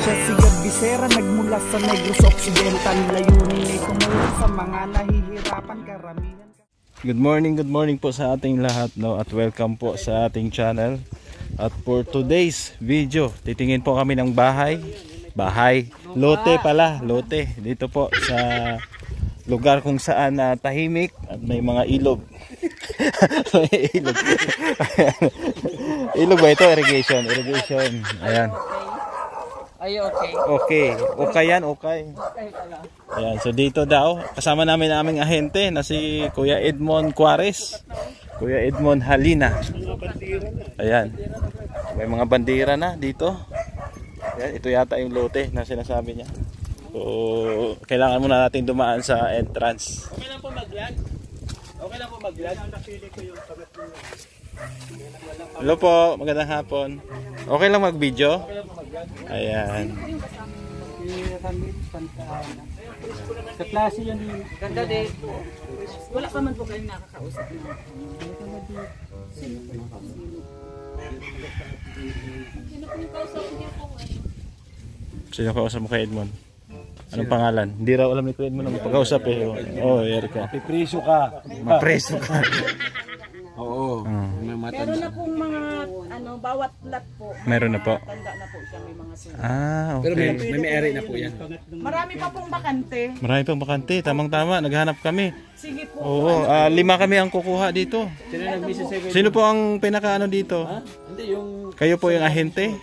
Siya si Bisera, nagmula sa Negros Occidental. Layunin ay tumulong sa mga nahihirapan karamihan. Good morning po sa ating lahat, no, at welcome po sa ating channel. At for today's video, titingin po kami ng lote pala, lote dito po sa lugar kung saan tahimik at may mga ilog. May ilog. Ilog ba ito? Irrigation. Ayan. Ay, okay. Okay yan, okay. Ayan, so dito daw, kasama namin ang aming ahente na si Kuya Edmond Juarez, Kuya Edmond Halina. Ayan, may mga bandera na dito. Ayan, ito yata yung lote na sinasabi niya. So, kailangan muna natin dumaan sa entrance. Okay lang po mag-vlog? Hello po, magandang hapon. Okay lang mag-video? Ayan. Sa klase yan yung Ganda din. Wala pa man po kayong nakakausap na. Sino kausap mo kay Edmond? Anong pangalan? Hindi raw alam ni Kuya Edmond ang pag-kausap eh. Oh, Erika. pipreso ka. Mapreso ka. Oo. Meron na pong mga bawat lot po. Meron na po. Tanda na po siya, may mga sila. Okay. Pero may eri na po yan. Marami pa pong bakante. Marami pang bakante. Tamang-tama. Naghanap kami. Sige po. Oo. 5 kami ang kukuha dito. Sino po ang pinaka-ano dito? Kayo po yung ahente?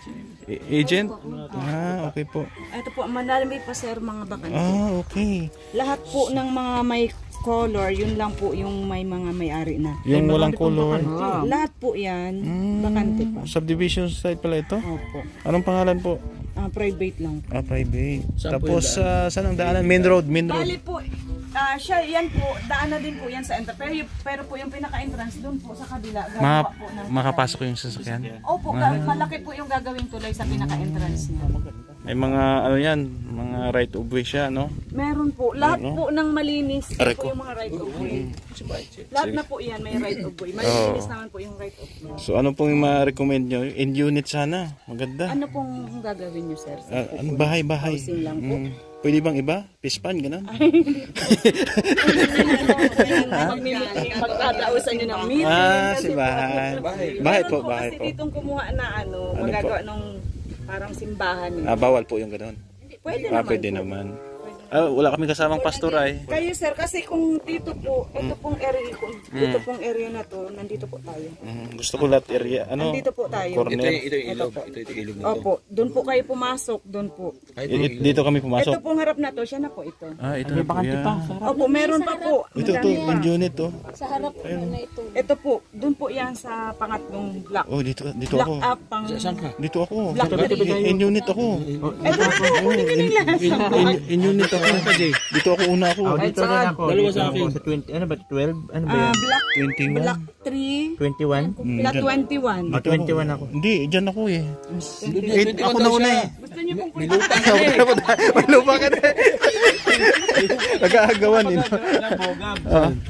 Agent? Okay po. Ito po, marami pa sir mga bakante. Okay. Lahat po ng mga may color, yun lang po yung may mga may-ari na. Yung walang color. Lahat po yan, bakante pa. Subdivision site pala ito? Opo. Anong pangalan po? Private lang. Private. Tapos saan ang daanan? Main road. Bali po, siya, yan po, daan na din po yan sa entrance. Pero po yung pinaka-entrance doon po sa kabila. Makapasok yung sasakyan? Opo, malaki po yung gagawing tulay sa pinaka-entrance niya. May mga mga right of way siya, no? Meron po. Lahat po ng malinis po yung mga right of way. Lahat na po yan may right of way. Malinis naman po yung right of way. So ano pong ma-recommend nyo? In unit sana. Maganda. Ano pong gagawin nyo, sir? Bahay. Housing lang po. Pwede bang iba? Pispan, gano'n? Magkatausan nyo ng meeting. Si bahay. Bahay po. Kasi ditong kumuha na magagawa nung parang simbahan. Bawal po yung gano'n? Pwede naman. Pwede naman. Wala kami kasamang pastor ay. Kayo sir, kasi kung dito po, ito pong area na to, nandito po tayo. Gusto ko lahat area. Nandito po tayo. Corner. Ito yung ilog. Ito yung ilog na to. Opo, doon po kayo pumasok, doon po. Dito kami pumasok. Ito pong harap na to, siya na po ito. Ito na po yan. Opo, meron pa po. Ito, in unit to. Sa harap po na ito. Ito po, doon po yan sa pangatlong block. Dito Block ako. up pang... Dito ako. Block In unit ako. Ito po, kunin ka nila. In unit ako. Dito ako una ako. Dito rin ako. Dalawa sa akin. Sa 20, ano ba? 12? Ano ba yan? Block 21. Block 3. 21? Block 21. 21 ako. Hindi, dyan ako eh. Ako na una eh. Gusto niyo pong May lupa ka na eh. Nag-aagawan eh.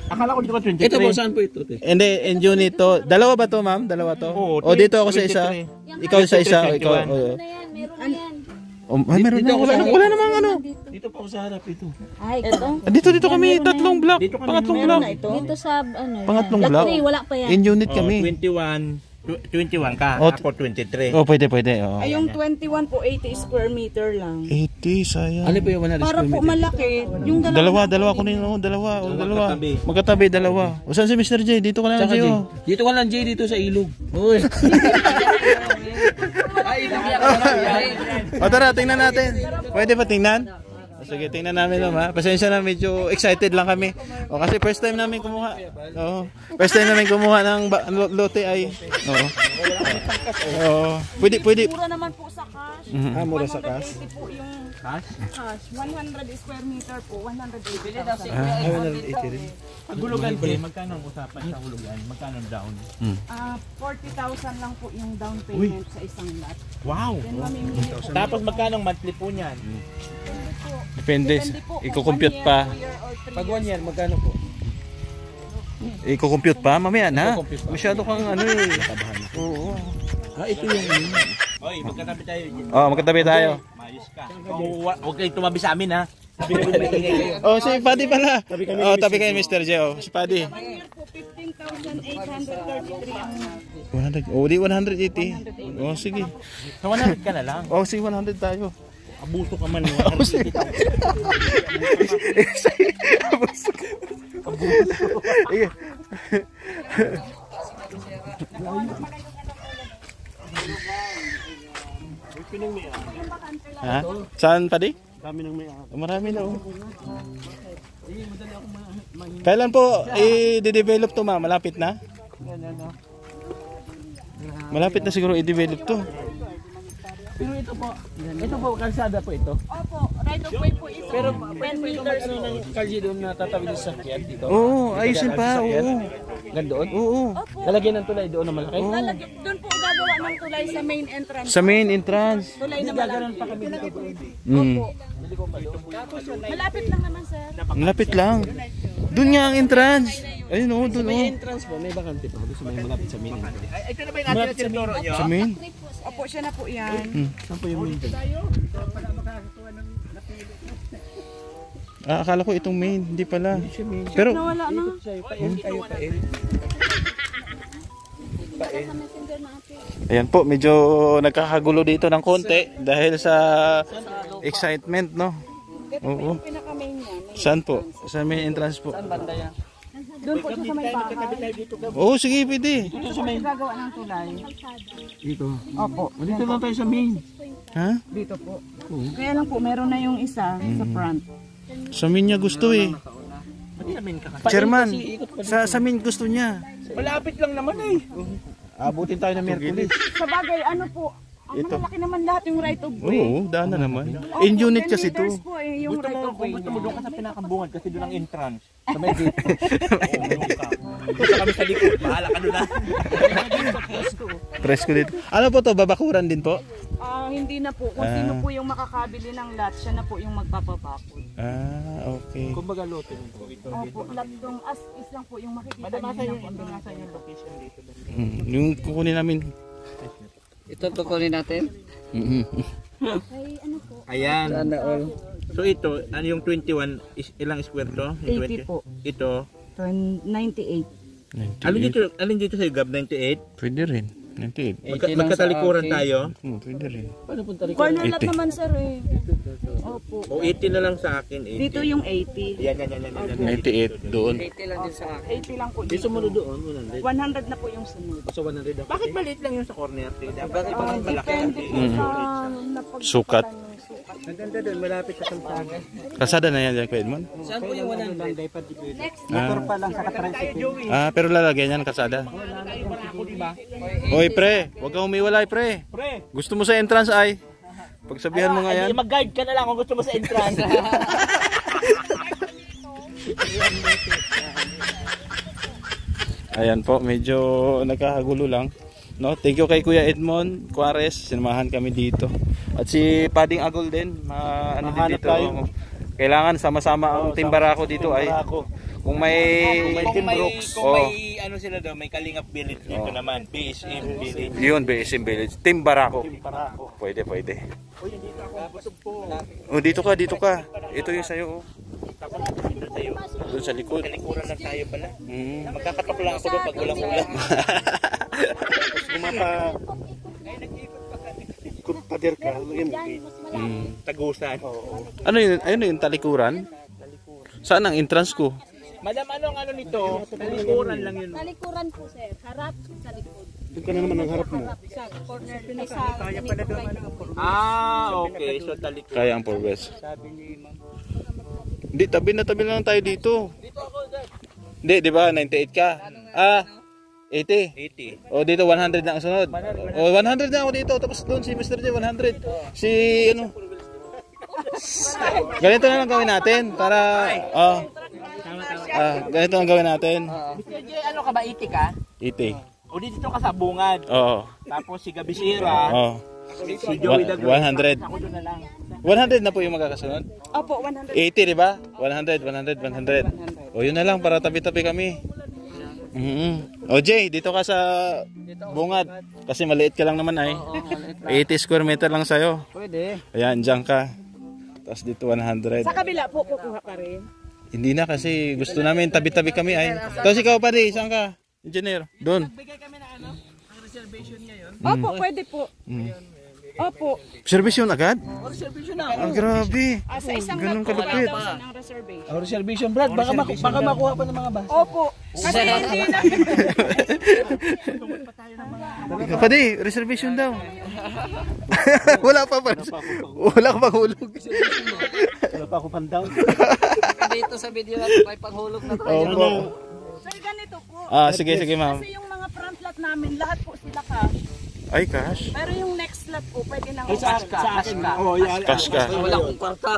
Akala ko dito ka 23. Ito po, saan po ito? Hindi, in unit to. Dalawa ba to, ma'am? Dalawa to? O dito ako sa isa. Ikaw sa isa. Ikaw. Meron na yan. Meron na. Wala namang ano. Dito po sa harap ito. Ay, ito. Dito kami. Tatlong block. Pangatlong block. Dito sa, Pangatlong Block block. 3, wala pa yan. In unit kami. 21 ka. Ako 23. Pwede. Ay, yung 21 po, 80 square meter lang. 80, sayang. Ano po yung 100 Para po malaki. Yung Dalawa ko nila. Dalawa. Magkatabi, dalawa. O saan si Mr. J? Dito ka lang, J. Dito ka lang, Jay, dito sa ilog. Uy. Tara, tingnan natin. Pwede ba tingnan? Sige, tingnan namin naman ha. Pasensya na, medyo excited lang kami. Kasi first time namin kumuha. First time namin kumuha ng lote ay. Pwede. mura naman po sa cash. Mura sa cash. 180 po yung cash. 100 square meter po. 180. Bili daw si 180 rin. Ang hulugan po, magkano ang usapan sa hulugan? Magkano ang down? 40,000 lang po yung down payment sa isang lot. Wow! Then mamimili po. Tapos magkano ang monthly po niyan? Depende. po kung Iko-compute 1 pa. year or 3 Pag 1 years. year, magkano po? Iko-compute pa? Mamaya na. Masyado kang ano eh. Oo. Ito yung Oy, magkatabi tayo. Magkatabi tayo. Mayos Huwag kayo tumabi sa amin, ha? Oh, si Paddy pala. Oh, tabi kayo Mr. J. Oh, si Paddy. 1 year po, 15,833 ang 100. Oh, di 180. Oh, sige. Sa 100 ka na lang. Oh, sige 100 tayo. Abuso ka man. Abuso ka. Ha? Saan pa di? Marami na oh. Kailan po i-develop to ma? Malapit na? Malapit na siguro i-develop to. Pero ito po, kalsada po ito. Opo, right of way po ito. Pero 10 meters ano ng kalye doon na tatawid sa sakyan dito? Oo, ayusin pa. Oo. Gandoon? Oo. Opo. Lalagyan ng tulay doon na malaki? Doon po gagawa ng tulay sa main entrance. Sa main entrance. Tulay na malaki. pa kami dito. Mm. Malapit lang naman sir. Malapit lang. Doon nga ang entrance. Ayun oh, doon oh. Entrance po, may bakante pa. Doon sa may malapit sa main. Ito na ba yung natin na tinuturo nyo? Sa main? Opo, siya na po yan. Saan po yung main? Ah, akala ko itong main, hindi pala. Pero Nawala na. ayan po, medyo nagkakagulo dito ng konti dahil sa excitement, no? Oo. Pinaka-main niya. Saan po? Sa main entrance po. Doon po siya sa may bahay. Oo, sige, pwede. Dito siya may gagawa ng tulay. Dito. Opo. Dito lang tayo sa main. Ha? Dito po. Kaya lang po, meron na yung isa sa front. Sa main niya gusto eh. Chairman, sa main gusto niya. Malapit lang naman eh. Abutin tayo ng Merkulis. Sa bagay, ano po, ang malaki naman lahat yung right of way. Oo, daan na naman. In unit kasi to. Po, eh, yung right of way. Gusto mo doon ka sa pinakabungad kasi doon ang entrance. Sa may gate. Gusto kami sa likod. Bahala ka doon, ha? Presko dito. Ano po to? Babakuran din po? Hindi na po. Kung sino po yung makakabili ng lot, siya na po yung magpapabakod. Ah, okay. Kumbaga lote po ito. Opo, lot yung as is lang po yung makikita niyo ng Nasa yung location dito. Yung kukunin namin. Ito tukunin natin. Ay, ano po? Ayan. Sana all. So ito, ano yung 21, ilang square to? Yung 80 po. Ito. 98. Alin dito sa Gab 98? Pwede rin. 98. Magkatalikuran tayo. Pwede rin. Paano punta rin? Corner lot 80. naman sir eh. Opo. O 80 na lang sa akin. 80. Dito yung 80. Yan. 98 doon. 80 lang din sa akin. 80 lang po Di dito. sumunod doon, 100. 100 na po yung sunod. So 100. Bakit maliit lang yung sa corner? Bakit malaki? Depende po sa napagsukat. Sukat. Maganda doon, malapit sa kalsada. Kasada na yan, Kuya Edmond? Saan po yung 100? Motor pa lang sa katricycle. Pero lalagyan yan kasada. Oy, pre. Huwag kang umiwalay, pre. Gusto mo sa entrance ay? Pagsabihan mo nga yan. Mag-guide ka na lang kung gusto mo sa entrance. Ayan po, medyo nagkakagulo lang. No, thank you kay Kuya Edmond Juarez, sinamahan kami dito. At si Pading Agol din, ano din dito. Kailangan sama-sama ang Team Barako dito ay. Kung may Team Brooks, Kung may ano sila daw, may Kalingap Village dito naman, BSM Village. yun, BSM Village. Team Barako. Pwede. Oh, dito ka. Ito yung sayo. Doon sa likod. Kalikuran lang tayo pala. Magkakatok lang ako doon pag walang ulan. Pader ka. Tagusan. Ano yung talikuran? Saan ang entrance ko? Madam, anong ano nito? Talikuran lang yun. Talikuran po, sir. Harap sa likod. Doon ka na naman ang harap mo. Sa corner. Ay, sa ganito right of way. Okay. So talikuran. Kaya ang progress. Hindi, tabi lang tayo dito. Hindi, di ba? 98 ka. 80. 80. O dito 100 na ang sunod. O 100 na ako dito. Tapos doon si Mr. J 100. Si ano? Ganito na lang gawin natin para ganito ang gawin natin. Mr. J, ano ka ba? 80 ka? 80. O dito ka sa bungad. Oo. Tapos si Gabisira. Oo. Si Joey Dagro. 100. Ako doon na lang. 100 na po yung magkakasunod. Opo, 100. 80, di ba? 100. O yun na lang para tabi-tabi kami. O Jay, dito ka sa bungad. Kasi maliit ka lang naman ay. 80 square meter lang sa'yo. Pwede. Ayan, dyan ka. Tapos dito 100. Sa kabila po, kukuha ka rin. Hindi na kasi gusto namin tabi-tabi kami ay. Tapos ikaw pa di, saan ka? Engineer, doon. Bigay kami na ano, ang reservation ngayon. Opo, pwede po. Opo. Reservation agad? Reservation na. Ang grabe. Sa isang Ganun lot po, kalupit. 1,000 ang reservation. Oh, reservation, Brad. Baka makuha pa ng mga bus. Opo. Kasi hindi na. Ikaw pa di, reservation daw. Wala pa pa. Wala ka pang hulog. Wala pa ako pandaw. Dito sa video natin, may panghulog na tayo. Opo. Sir, ganito po. Sige ma'am. Kasi yung mga front lot namin, lahat po sila cash. Ay, cash. Pero yung next lot po, pwede nang Cash ka. Oh, yan. Cash ka. Wala akong kwarta.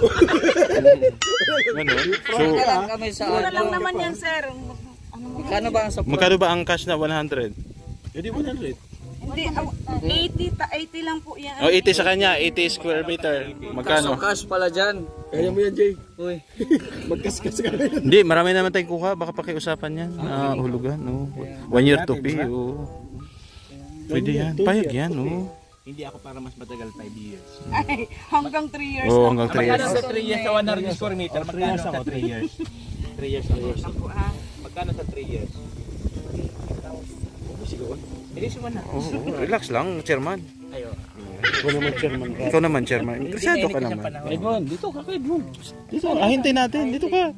Ganun. So, lang kami sa mura lang naman yan, sir. Kano ba ang support? magkano ba ang cash na 100? Hindi 100. Hindi, 80 lang po yan. O, 80 sa kanya, 80 square meter. Magkano? Cash pala dyan. Kaya mo yan, Jay. Uy. Magkaskas ka rin. Hindi, marami naman tayong kuha. Baka pakiusapan yan. Hulugan, no. 1 year to pay, oh. Pwede yan. Payag yan, oh. Hindi ako para mas matagal 5 years. Ay, hanggang 3 years Oo, lang. hanggang 3 years. Magkano sa 3 years sa 100 square meter? Magkano sa 3 years? 3 years ako. Magkano sa 3 years? Hindi siya na. Relax lang, chairman. Ayo. Ikaw naman, chairman. Interesado ka naman. Edmond, dito ka kay Edmond. Dito, ahintay natin. Dito ka.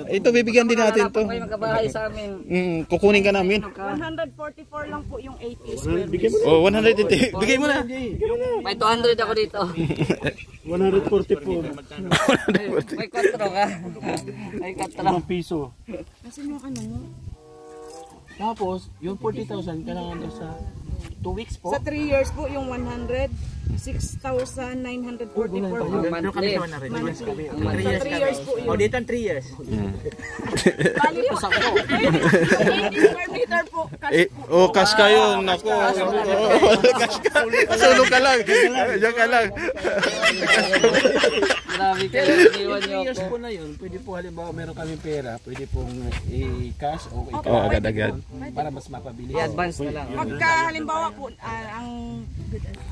Ito, bibigyan din natin to. Kayo magkabahay sa amin. Kukunin ka namin. 144 lang po yung 80 square meters. Oh, 180. Bigay mo na. May 200 ako dito. 144. May 4 ka. May 4. Piso. Kasi yung ano mo? Tapos, yung 40,000 kailangan daw sa 2 weeks po. Sa 3 years po, yung 100, 6,944 po. Monthly. Monthly. Monthly. Sa 3 years po yun. O, dito ang 3 years. Bali po. 80 square meter po. Cash kayo. Naku. Cash ka. Sulong ka lang. Diyan ka lang. Grabe kayo. Iwan niyo 3 years ako. po na yun. Pwede po halimbawa meron kami pera. Pwede pong i-cash o Oh, agad-agad. para mas mapabilis. I-advance na lang. Pagka halimbawa po,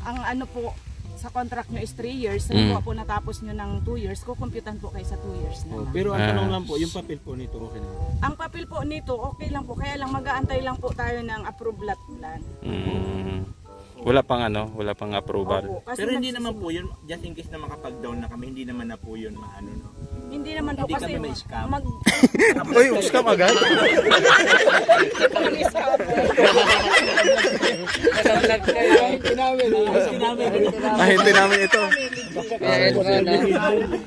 ang ano po, sa contract nyo is 3 years, halimbawa po natapos nyo ng 2 years, kukumputan po kayo sa 2 years na. Pero ang tanong lang po, yung papel po nito okay na. Ang papel po nito, okay lang po, kaya lang mag-aantay lang po tayo ng approved lot plan. Wala pang approval. Opo, kasi Pero hindi naman po yun, just in case na makapag-down na kami, hindi naman na po yun maano no. hindi naman po Hindi kasi kami ma-scam. Uy, scam agad. Nakalag kayo. Ahintay namin ito.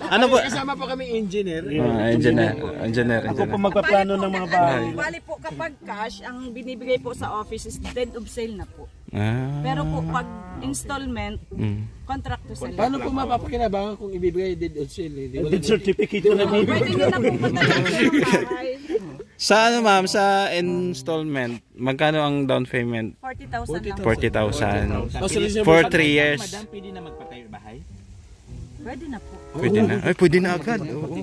Ano po? Kasama po kami engineer. Engineer. Ako po magpaplano ng mga bahay. Bali po kapag cash, ang binibigay po sa office is deed of sale na po. Ah. Pero po pag installment, contract to sell. Paano po mapapakinabangan kung ibibigay deed on sale? Deed certificate na Pwede nyo na po padala sa bahay. Sa ano ma'am, sa installment, magkano ang down payment? 40,000 lang po. 40,000. For 3 years. Madam, pwede na magpatayo bahay? Pwede na po. Pwede na. Ay, pwede na agad. Oo.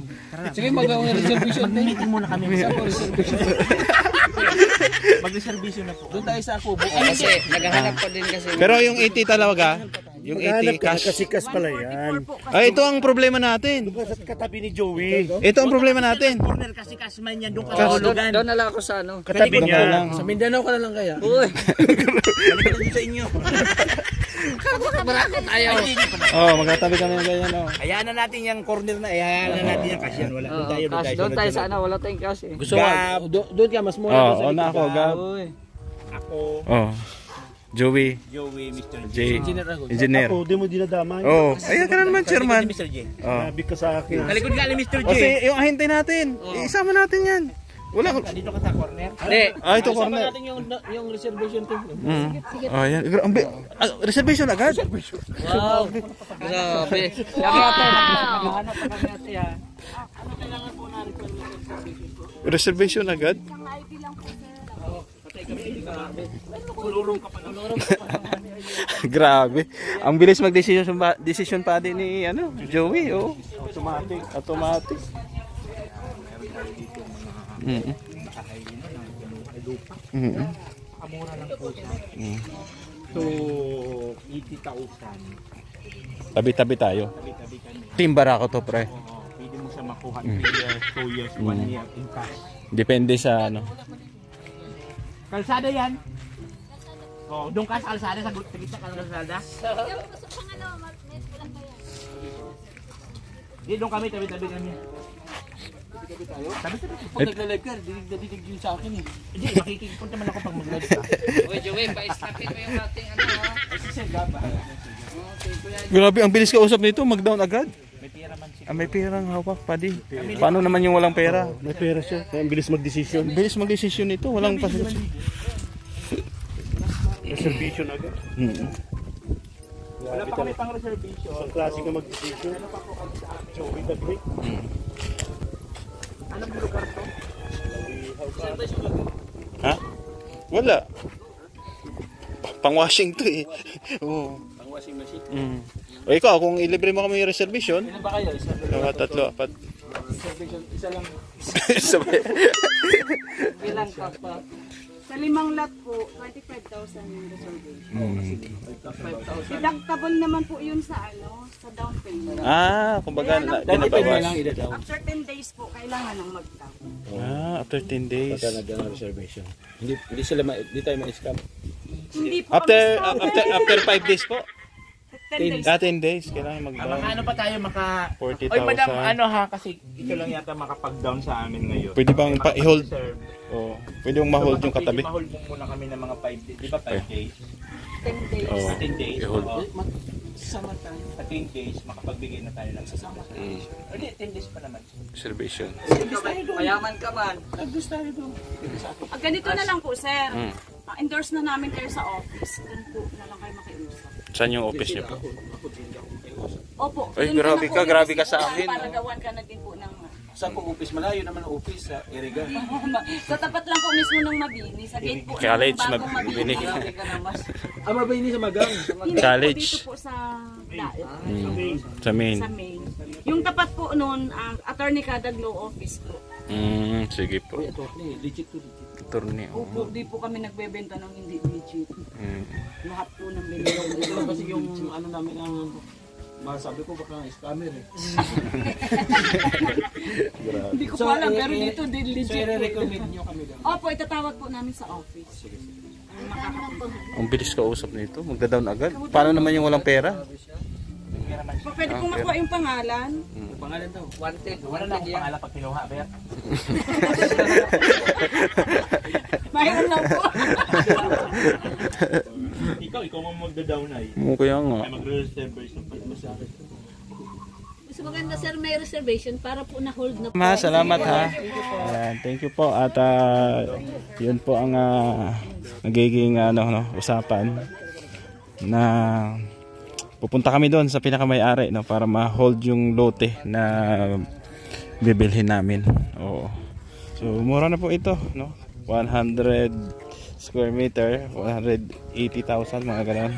Sige, mag-awang reservation tayo. Meeting muna kami. Mag-reservation na po. Doon tayo sa Akubo. Kasi, naghahanap pa din kasi. Pero yung 80 talaga, yung 80 cash. Kasi cash pala yan. 144 po kasi. Ay, ito ang problema natin. Sa katabi ni Joey. Ito ang problema natin. Corner kasi kasman yan, doon ka hulugan. Doon na lang ako sa ano. Katabi Doon ka lang. niya. Sa Mindanao ka na lang kaya. Uy. Balik na sa inyo. Marakot ayaw. Oh, magkatabi kami ng ganyan. Oh. Hayaan na natin yung corner na, hayaan na natin yung cash yan. Wala. Doon tayo sa ano, wala tayong cash eh. Gusto mo, doon ka mas mura. Oh, na ako, Gab. Ako, Oh. Joey, Mr. J. J. Engineer. Ako, di mo dinadamay. Oh, ayan ka na naman, chairman. Mr. J. Oh. Sabi ka sa akin. Kalikod nga ni Mr. J. Kasi yung ahintay natin, isama natin yan. Wala ko. Dito ka sa corner. Hindi. Ah, ito corner. natin yung reservation to. Oh, yan. Reservation agad? Wow. Grabe. Kami ate, naghahanap pa kami ate ha. Reservation agad? Ang ID lang po sir. Grabe. Ang bilis mag-decision pa din ni Joey, oh. Automatic. lupa. Kamura lang po siya. So, 80,000. Tabi-tabi tayo. Tabi-tabi kami. Team Barako to, pre. Oo, pwede mo siya makuha 3 years, 2 years, 1 year in cash. Depende sa ano. Kalsada yan. Oh, doon ka sa kalsada, sa gitna ka ng kalsada. Hindi, doon kami, tabi-tabi kami. Tabi-tabi. Pag nagla-live ka, dinig yun sa akin eh. Hindi, makikipunta man ako pag mag-live ka. Uy, Joey, pa-stopin mo yung ating ano ha. Grabe, ang bilis kausap nito, mag-down agad. May pera man siya. May perang hawak, padi. Paano naman yung walang pera? May pera siya, kaya ang bilis mag-desisyon. Bilis mag-desisyon nito, walang pasensya. Reservation agad. Wala pa kami pang reservation. Ang klase ka mag-desisyon. Joey the Greek. Anong lugar to? Ha? Wala. Pang-washing to eh. Oo. Pang-washing machine. O ikaw, kung ilibre mo kami yung reservation, Ilan ba kayo? Isa mga 3, 4. Reservation, isa lang. Sabay. Bilang ka pa. Sa 5 lot po, 25,000 yung reservation. 5,000. Deductible naman po yun sa ano, sa down payment. Kumbaga, Dati pwede na lang binabawas. ida-down. After 10 days po, kailangan ng mag-down. After 10 days. Pagka nag-down reservation. Hindi tayo ma-scam. Hindi po After 5 days po. 10 days. 10 days, kailangan Maka mag-down. ano pa tayo maka 40,000. Oy madam, ano ha, kasi ito lang yata makapag-down sa amin ngayon. Pwede bang i-hold? Reserve. Oh, pwede mong ma-hold yung katabi. Ma-hold muna kami ng mga 5 days. Di ba 5 days? 10 days. Oh, 10 days. i-hold. Oo. Sa 10 days, makapagbigay na tayo ng sasama. Hindi, 10 days pa naman. Reservation. Mayaman ka man. Ganito na lang po, sir. Endorse na namin kayo sa office. Doon po na lang kayo makiusap. Saan yung office niyo po? Opo. Ay, doon grabe na po ka, yung grabe ka sa simulan amin. Para gawan ka na din po ng... Saan po office? Malayo naman ang office sa Iriga. Sa tapat lang po mismo ng Mabini. Sa gate po College, ng bagong Mabini. Mabini. Mabay sa Magang. Hindi College. po dito po sa Daet. Sa main. Sa main. Yung tapat po noon, ang Attorney Kadag Law Office po. Sige po. Ito, legit to legit. Attorney. Opo, di po kami nagbebenta ng hindi legit. Lahat po ng benta. Ito kasi yung ano namin ang masabi ko baka scammer eh. Hindi ko pa alam, pero dito din So, legit po. i-recommend nyo kami lang. Opo, itatawag po namin sa office. Ang bilis kausap nito, magda-down agad. Paano naman yung walang pera? Pwede pong makuha yung pangalan. Pangalan daw. Wanted. Wala na akong pangalan pag kinuha, Ber. Mayroon lang po. Ikaw mo magda-down ay. Kaya nga. Ay magre-reservation pa mo sa akin. Mas maganda sir may reservation para po na-hold na po. Salamat ha. Ayan, thank you po. At yun po ang nagiging usapan na pupunta kami doon sa pinakamay-ari para ma-hold yung lote na bibilhin namin. Oo. So mura na po ito, 100 square meter, 180,000 mga ganun.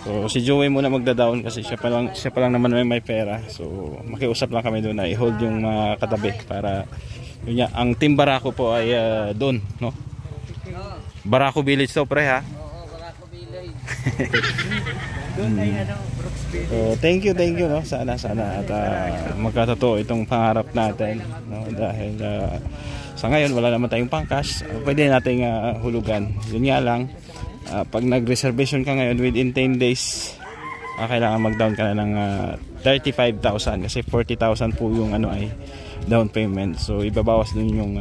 So si Joey muna magda-down kasi siya pa lang naman may pera. So makiusap lang kami doon na i-hold yung mga katabi para yun nga, ang Team Barako po ay doon, Barako Village to, pre ha. Barako Village. Thank you sana at magkatotoo itong pangarap natin, dahil sa ngayon wala naman tayong pangkas, pwede nating hulugan. Yun nga lang, pag nag-reservation ka ngayon within 10 days, kailangan mag-down ka na ng 35,000 kasi 40,000 po yung ay down payment. So ibabawas dun yung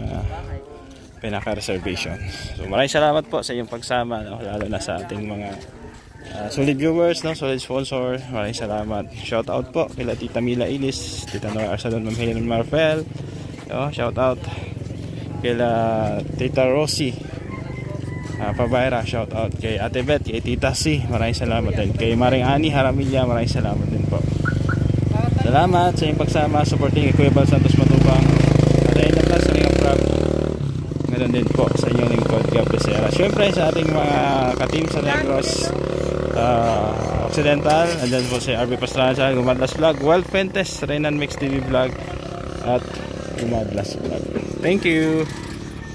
pinaka-reservation. So maraming salamat po sa inyong pagsama, lalo na sa ating mga solid viewers, solid sponsor. Maraming salamat. Shout out po kila Tita Mila Ilis, Tita Nora Arsalon, Ma'am Helen Marfel. Shout out kila Tita Rosie Pabayra. Shout out kay Ate Beth, kay Tita C. Maraming salamat din. Kay Maring Ani Haramilla, maraming salamat din po. Salamat sa inyong pagsama, supporting kay Kuya Bal Santos Matubang. At ayun na plus sa mga prab. Ngayon din po sa inyong lingkod, Gab Becerra. Siyempre sa ating mga ka-team sa Negros Occidental, andyan po si RB Pastrana, Gumadlas Vlog, Wild Fentes, Renan Mix TV Vlog, at Gumadlas Vlog. Thank you.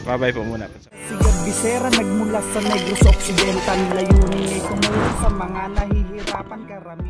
Bye bye po muna. Sige Bisera nagmula sa Negros Occidental, layunin ay tumulong sa mga nahihirapan karamihan.